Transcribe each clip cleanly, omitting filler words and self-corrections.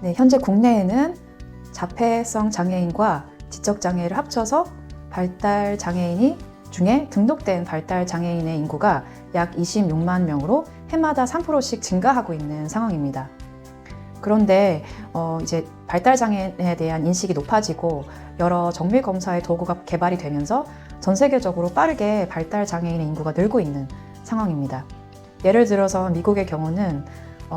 네, 현재 국내에는 자폐성 장애인과 지적장애를 합쳐서 발달장애인이 중에 등록된 발달장애인의 인구가 약 26만 명으로 해마다 3%씩 증가하고 있는 상황입니다. 그런데 이제 발달장애에 대한 인식이 높아지고 여러 정밀검사의 도구가 개발이 되면서 전 세계적으로 빠르게 발달장애인의 인구가 늘고 있는 상황입니다. 예를 들어서 미국의 경우는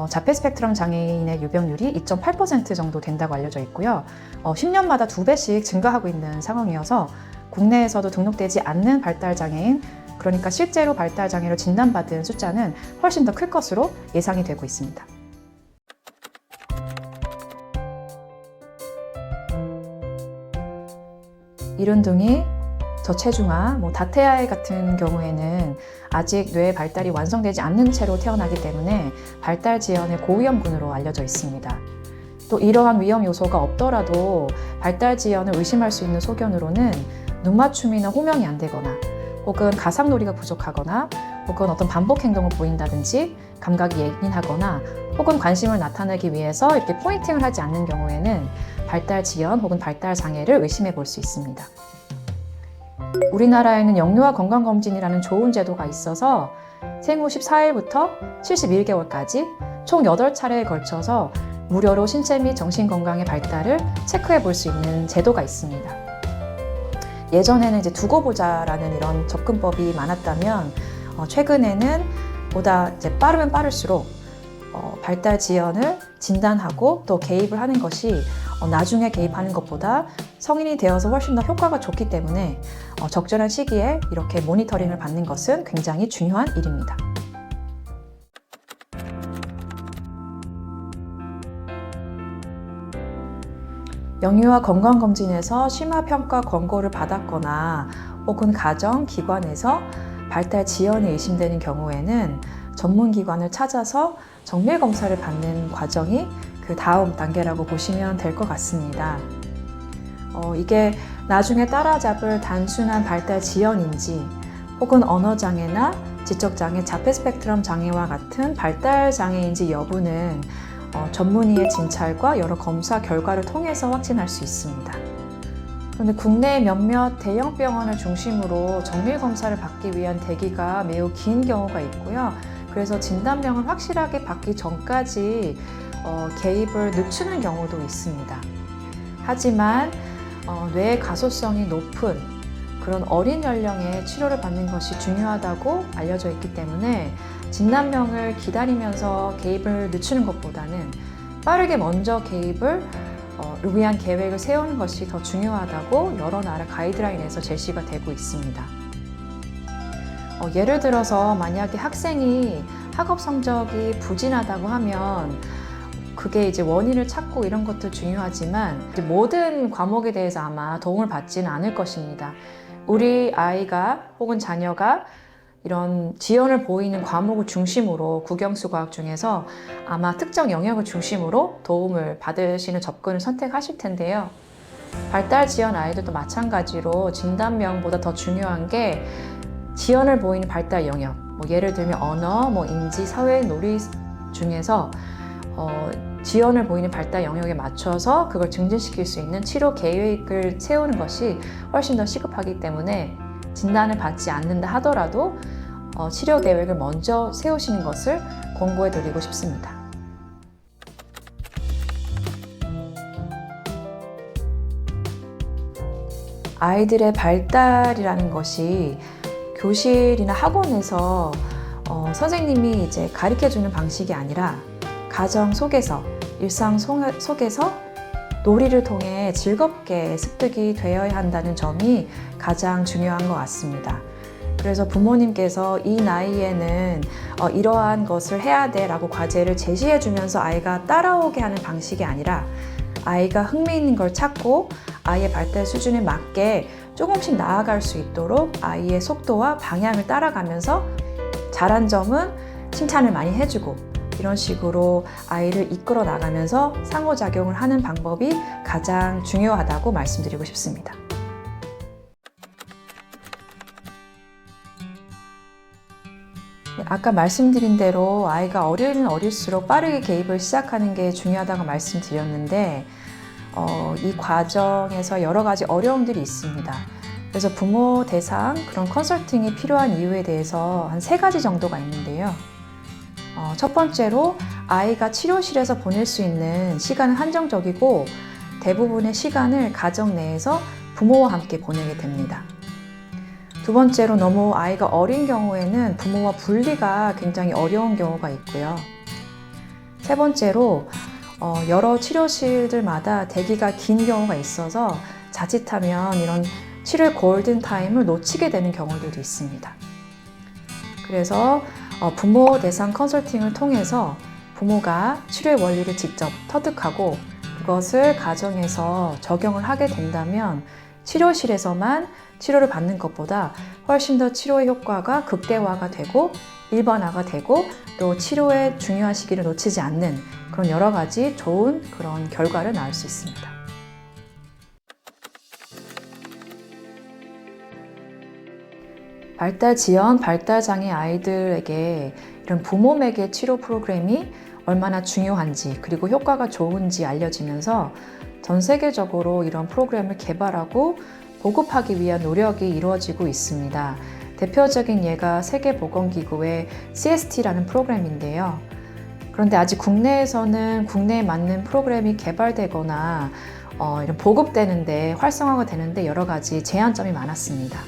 자폐 스펙트럼 장애인의 유병률이 2.8% 정도 된다고 알려져 있고요. 10년마다 2배씩 증가하고 있는 상황이어서 국내에서도 등록되지 않는 발달장애인, 그러니까 실제로 발달장애로 진단받은 숫자는 훨씬 더 클 것으로 예상이 되고 있습니다. 이른둥이, 저체중아, 다태아이 같은 경우에는 아직 뇌의 발달이 완성되지 않는 채로 태어나기 때문에 발달 지연의 고위험군으로 알려져 있습니다. 또 이러한 위험 요소가 없더라도 발달 지연을 의심할 수 있는 소견으로는 눈맞춤이나 호명이 안 되거나 혹은 가상놀이가 부족하거나 혹은 어떤 반복 행동을 보인다든지 감각이 예민하거나 혹은 관심을 나타내기 위해서 이렇게 포인팅을 하지 않는 경우에는 발달 지연 혹은 발달 장애를 의심해 볼 수 있습니다. 우리나라에는 영유아 건강검진이라는 좋은 제도가 있어서 생후 14일부터 71개월까지 총 8차례에 걸쳐서 무료로 신체 및 정신건강의 발달을 체크해 볼 수 있는 제도가 있습니다. 예전에는 이제 두고 보자라는 이런 접근법이 많았다면 최근에는 보다 이제 빠르면 빠를수록 발달 지연을 진단하고 또 개입을 하는 것이 나중에 개입하는 것보다 성인이 되어서 훨씬 더 효과가 좋기 때문에 적절한 시기에 이렇게 모니터링을 받는 것은 굉장히 중요한 일입니다. 영유아 건강검진에서 심화평가 권고를 받았거나 혹은 가정기관에서 발달 지연이 의심되는 경우에는 전문기관을 찾아서 정밀검사를 받는 과정이 그 다음 단계라고 보시면 될 것 같습니다. 이게 나중에 따라잡을 단순한 발달 지연인지 혹은 언어장애나 지적장애, 자폐 스펙트럼 장애와 같은 발달 장애인지 여부는 전문의의 진찰과 여러 검사 결과를 통해서 확진할 수 있습니다. 그런데 국내 몇몇 대형 병원을 중심으로 정밀 검사를 받기 위한 대기가 매우 긴 경우가 있고요. 그래서 진단명을 확실하게 받기 전까지 개입을 늦추는 경우도 있습니다. 하지만 뇌의 가소성이 높은 그런 어린 연령에 치료를 받는 것이 중요하다고 알려져 있기 때문에 진단명을 기다리면서 개입을 늦추는 것보다는 빠르게 먼저 개입을 위한 계획을 세우는 것이 더 중요하다고 여러 나라 가이드라인에서 제시가 되고 있습니다. 예를 들어서 만약에 학생이 학업 성적이 부진하다고 하면 그게 이제 원인을 찾고 이런 것도 중요하지만 모든 과목에 대해서 아마 도움을 받지는 않을 것입니다. 우리 아이가 혹은 자녀가 이런 지연을 보이는 과목을 중심으로 국영수 과학 중에서 아마 특정 영역을 중심으로 도움을 받으시는 접근을 선택하실 텐데요. 발달 지연 아이들도 마찬가지로 진단명보다 더 중요한 게 지연을 보이는 발달 영역, 예를 들면 언어, 인지, 사회, 놀이 중에서 지연을 보이는 발달 영역에 맞춰서 그걸 증진시킬 수 있는 치료 계획을 세우는 것이 훨씬 더 시급하기 때문에 진단을 받지 않는다 하더라도 치료 계획을 먼저 세우시는 것을 권고해 드리고 싶습니다. 아이들의 발달이라는 것이 교실이나 학원에서 선생님이 이제 가르쳐주는 방식이 아니라 가정 속에서, 일상 속에서 놀이를 통해 즐겁게 습득이 되어야 한다는 점이 가장 중요한 것 같습니다. 그래서 부모님께서 이 나이에는 이러한 것을 해야 돼 라고 과제를 제시해 주면서 아이가 따라오게 하는 방식이 아니라 아이가 흥미있는 걸 찾고 아이의 발달 수준에 맞게 조금씩 나아갈 수 있도록 아이의 속도와 방향을 따라가면서 잘한 점은 칭찬을 많이 해주고 이런 식으로 아이를 이끌어 나가면서 상호작용을 하는 방법이 가장 중요하다고 말씀드리고 싶습니다. 아까 말씀드린 대로 아이가 어리면 어릴수록 빠르게 개입을 시작하는 게 중요하다고 말씀드렸는데 이 과정에서 여러 가지 어려움들이 있습니다. 그래서 부모 대상 그런 컨설팅이 필요한 이유에 대해서 한 3가지 정도가 있는데요. 첫 번째로 아이가 치료실에서 보낼 수 있는 시간은 한정적이고 대부분의 시간을 가정 내에서 부모와 함께 보내게 됩니다. 두 번째로 너무 아이가 어린 경우에는 부모와 분리가 굉장히 어려운 경우가 있고요. 세 번째로 여러 치료실들마다 대기가 긴 경우가 있어서 자칫하면 이런 치료의 골든타임을 놓치게 되는 경우들도 있습니다. 그래서 부모 대상 컨설팅을 통해서 부모가 치료의 원리를 직접 터득하고 그것을 가정에서 적용을 하게 된다면 치료실에서만 치료를 받는 것보다 훨씬 더 치료의 효과가 극대화가 되고 일반화가 되고 또 치료의 중요한 시기를 놓치지 않는 그런 여러 가지 좋은 그런 결과를 낳을 수 있습니다. 발달 지연, 발달 장애 아이들에게 이런 부모 매개 치료 프로그램이 얼마나 중요한지 그리고 효과가 좋은지 알려지면서 전 세계적으로 이런 프로그램을 개발하고 보급하기 위한 노력이 이루어지고 있습니다. 대표적인 예가 세계보건기구의 CST라는 프로그램인데요. 그런데 아직 국내에서는 국내에 맞는 프로그램이 개발되거나 이런 보급되는데 활성화가 되는데 여러 가지 제한점이 많았습니다.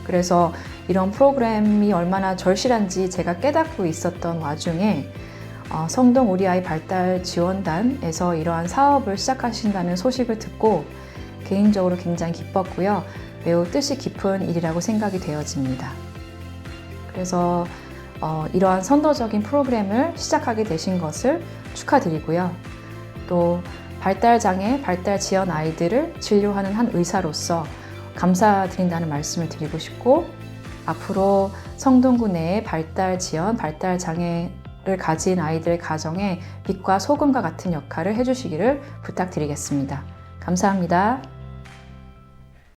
그래서 이런 프로그램이 얼마나 절실한지 제가 깨닫고 있었던 와중에 성동 우리 아이 발달 지원단에서 이러한 사업을 시작하신다는 소식을 듣고 개인적으로 굉장히 기뻤고요. 매우 뜻이 깊은 일이라고 생각이 되어집니다. 그래서 이러한 선도적인 프로그램을 시작하게 되신 것을 축하드리고요. 또 발달장애, 발달 지연 아이들을 진료하는 한 의사로서 감사드린다는 말씀을 드리고 싶고 앞으로 성동구 내에 발달 지연, 발달 장애를 가진 아이들 가정에 빛과 소금과 같은 역할을 해주시기를 부탁드리겠습니다. 감사합니다.